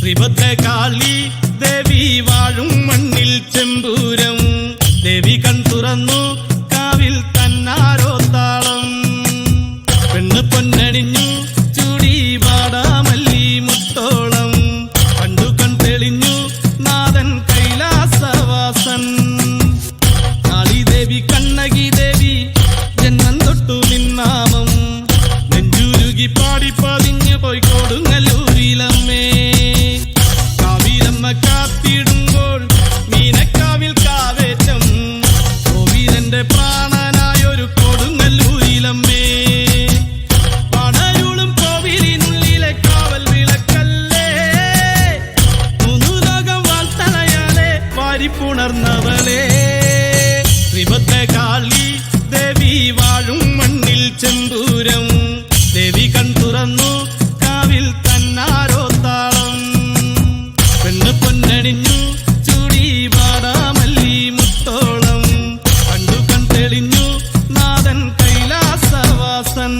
ശ്രീഭദ്രകാളി ദേവി വാഴും മണ്ണിൽ ചെമ്പൂരം ദേവി കൺ തുറന്നു കാവിൽ തന്നാരോ താളം പെണ്ണ് പൊന്നണിഞ്ഞു ചൂടി വാടാമല്ലി മുത്തോളം പണ്ടു കൺ തെളിഞ്ഞു നാഥൻ കൈലാസവാസൻ കാളി ദേവി കണ്ണകി ദേവി ജന്മം തൊട്ടു നിന്നാമം നെഞ്ചുരുകി പാടി പതിഞ്ഞു പോയി കൊടുങ്ങല്ലൂരിലമ്മേ കാവിലമ്മ കാത്തിടുമ്പോൾ മീനക്കാവിൽ കാവേറ്റം കോവിലന്റെ പ്രാണനായൊരു കൊടുങ്ങല്ലൂരിലമ്മേ പടരുളും കോവിലിനുള്ളിലെ കാവൽ വിളക്കല്ലേ മൂന്നു ലോകം വാൾത്തണയാലെ വാരിപ്പുണർന്നവളെ ശ്രീഭദ്രകാളി ദേവി വാഴും മണ്ണിൽ ചെമ്പൂരം ദേവി കൺ തുറന്നു കാവിൽ തന്നാരോ താളം പെണ്ണ് പൊന്നണിഞ്ഞു ചൂടി വാടാമല്ലി മുത്തോളം പണ്ടു കൺ തെളിഞ്ഞു നാഥൻ കൈലാസവാസൻ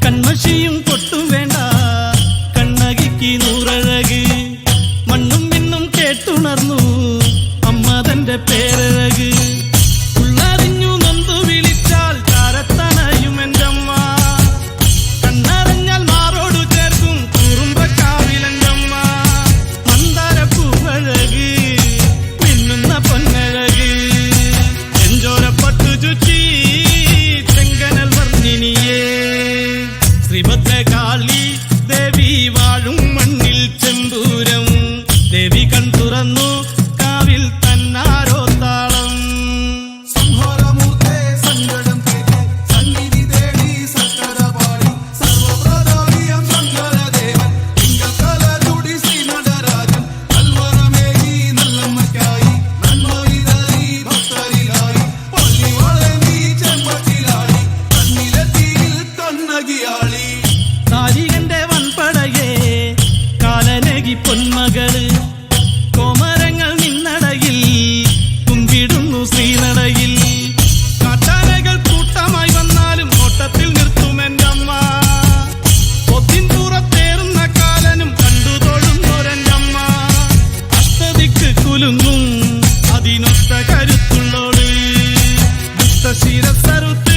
കൺമഷിയും പൊട്ടും വേണ്ട കണ്ണകിക്ക് നൂറഴക് മണ്ണും മിന്നും കേട്ടുണർന്നു അമ്മ തന്റെ പേരഴക് ഉള്ളറിഞ്ഞു നൊന്തു വിളിച്ചാൽ ചാരത്തണയും എന്റമ്മ കണ്ണറിഞ്ഞാൽ മാറോടു ചേർക്കും കുറുമ്പക്കാവിലെന്റമ്മ മന്ദാരപ്പൂവഴക് മിന്നുന്ന പൊന്നഴക് എഞ്ചോരപ്പട്ടു ചുറ്റി ചെങ്കനൽ വർണ്ണിനിയേ ശ്രീഭദ്രകാളി ദേവി വാഴും മണ്ണിൽ ചെമ്പൂരം ദേവി കൺ തുറന്നു കാവിൽ തന്നാരോ താളം സംഹാരമൂർത്തേ സങ്കടം കേട്ട് സന്നിധി തേടി സക്കരപാടി സർവപ്രതാപിയം ശങ്കരദേവൻ തിങ്കക്കല ചൂടി ശ്രീനടരാജൻ കൽവരമേകി നല്ലമ്മയ്ക്കായി നന്മവിതറി ഭക്തരിലായി പള്ളി വളർന്നി ചെമ്പട്ടിലാടി കണ്ണിലെത്തിയിൽ കണ്ണകിയാളി താരികന്റെ വൻപടയെ കാലനകി പൊന്മകള് കോമരങ്ങൾ നിന്നടയിൽ കുമ്പിടുന്നു ശ്രീനടയിൽ കാട്ടാനകൾ കൂട്ടമായി വന്നാലും ഓട്ടത്തിൽ നിർത്തുമെന്റമ്മ ഒത്തിൻ പുറത്തേറുന്ന കാലനും കണ്ടു തൊഴുന്നൊരെന്റമ്മ അഷ്ടദിക്ക് കുലുങ്ങും അതിനൊത്ത കരുത്തുള്ളോട് ദുഷ്ടശിരസറുത്ത്